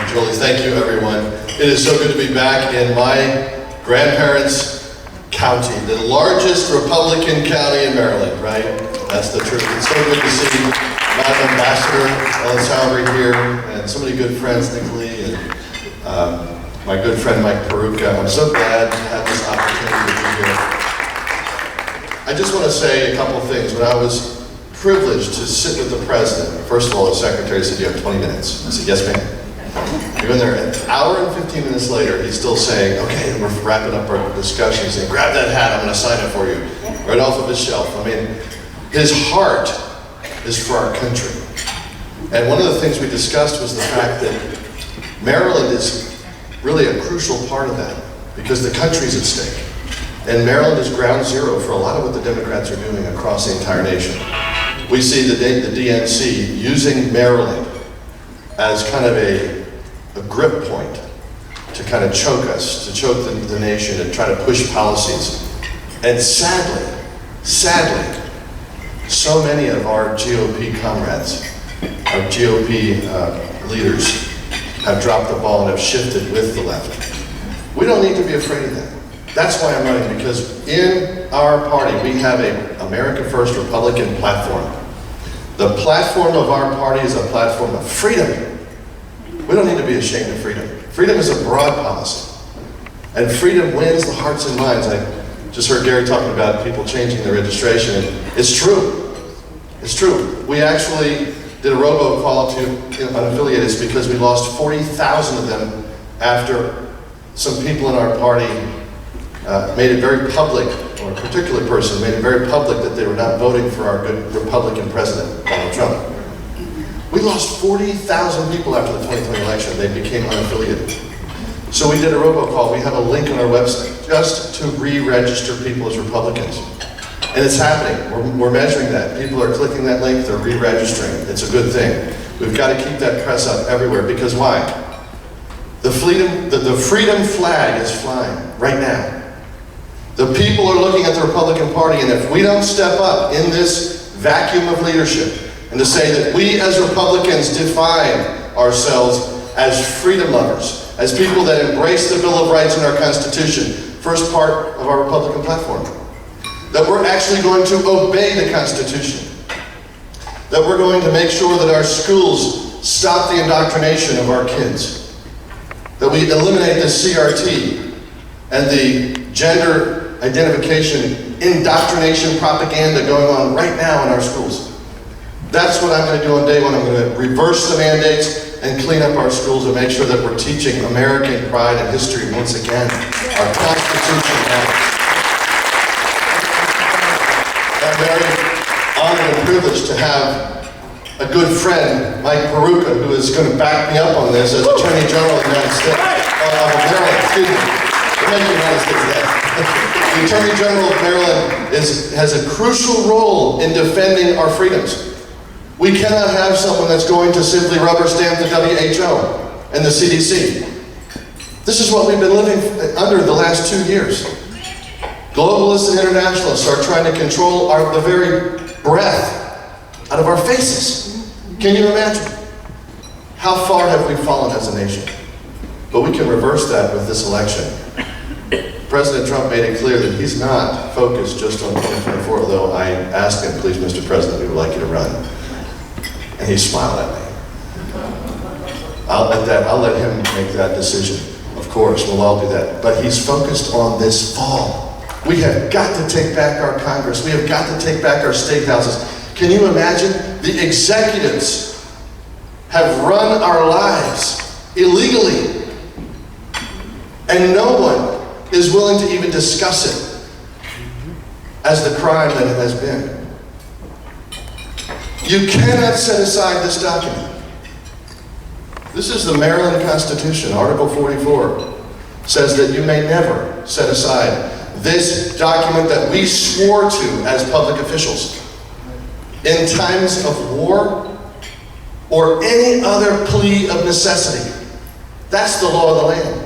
Julie, thank you everyone. It is so good to be back in my grandparents' county, the largest Republican county in Maryland, right? That's the truth. It's so good to see Madam Ambassador Ellen Salvery here, and so many good friends, Nick Lee, and my good friend Mike Peruka. I'm so glad to have this opportunity to be here. I just want to say a couple things. When I was privileged to sit with the president, first of all, the secretary said, "You have 20 minutes." I said, "Yes, ma'am." You're in there, an hour and 15 minutes later, he's still saying, "Okay, we're wrapping up our discussion." He's saying, "Grab that hat, I'm going to sign it for you." Right off of his shelf. I mean, his heart is for our country. And one of the things we discussed was the fact that Maryland is really a crucial part of that, because the country's at stake. And Maryland is ground zero for a lot of what the Democrats are doing across the entire nation. We see the DNC using Maryland as kind of a grip point to kind of choke us, to choke the nation and try to push policies. And sadly, so many of our GOP comrades, our GOP leaders have dropped the ball and have shifted with the left. We don't need to be afraid of that. That's why I'm running, because in our party, we have a America First Republican platform. The platform of our party is a platform of freedom. We don't need to be ashamed of freedom. Freedom is a broad policy. And freedom wins the hearts and minds. I just heard Gary talking about people changing their registration, and it's true. It's true. We actually did a robocall to unaffiliated because we lost 40,000 of them after some people in our party made it very public, or a particular person made it very public that they were not voting for our good Republican president, Donald Trump. We lost 40,000 people after the 2020 election. They became unaffiliated. So we did a robocall. We have a link on our website just to re-register people as Republicans. And it's happening. We're measuring that. People are clicking that link, they're re-registering. It's a good thing. We've got to keep that press up everywhere, because why? The freedom flag is flying right now. The people are looking at the Republican Party, and if we don't step up in this vacuum of leadership and to say that we as Republicans define ourselves as freedom lovers, as people that embrace the Bill of Rights in our Constitution, first part of our Republican platform, that we're actually going to obey the Constitution, that we're going to make sure that our schools stop the indoctrination of our kids, that we eliminate the CRT and the gender identification indoctrination propaganda going on right now in our schools. That's what I'm going to do on day one. I'm going to reverse the mandates and clean up our schools and make sure that we're teaching American pride and history once again. Our Constitution matters. I'm very honored and privileged to have a good friend, Mike Peruka, who is going to back me up on this as Attorney General of the United States. Maryland, excuse me. The United States, yes. The Attorney General of Maryland has a crucial role in defending our freedoms. We cannot have someone that's going to simply rubber stamp the WHO and the CDC. This is what we've been living under the last 2 years. Globalists and internationalists are trying to control the very breath out of our faces. Can you imagine? How far have we fallen as a nation? But we can reverse that with this election. President Trump made it clear that he's not focused just on 2024, although I asked him, "Please, Mr. President, we would like you to run." And he smiled at me. I'll let him make that decision. Of course, we'll all do that. But he's focused on this fall. We have got to take back our Congress. We have got to take back our state houses. Can you imagine? The executives have run our lives illegally, and no one is willing to even discuss it as the crime that it has been. You cannot set aside this document. This is the Maryland Constitution, Article 44, says that you may never set aside this document that we swore to as public officials in times of war or any other plea of necessity. That's the law of the land.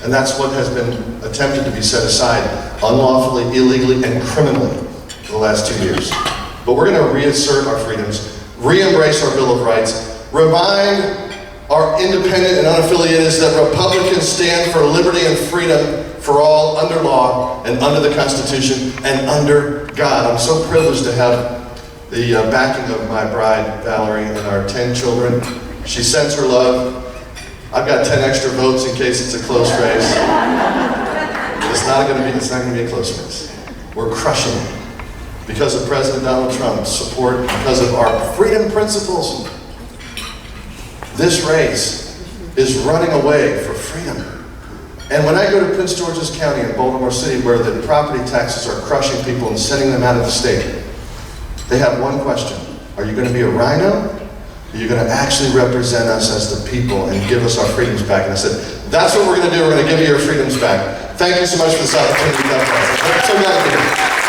And that's what has been attempted to be set aside unlawfully, illegally, and criminally for the last 2 years. But we're going to reassert our freedoms, re-embrace our Bill of Rights, remind are independent and unaffiliated is that Republicans stand for liberty and freedom for all under law and under the Constitution and under God. I'm so privileged to have the backing of my bride, Valerie, and our 10 children. She sends her love. I've got 10 extra votes in case it's a close race. It's not going to be a close race. We're crushing it. Because of President Donald Trump's support, because of our freedom principles, this race is running away for freedom. And when I go to Prince George's County in Baltimore City, where the property taxes are crushing people and sending them out of the state, they have one question. Are you going to be a rhino? Or are you going to actually represent us as the people and give us our freedoms back? And I said, that's what we're going to do. We're going to give you your freedoms back. Thank you so much for this opportunity. I'm so glad to be here.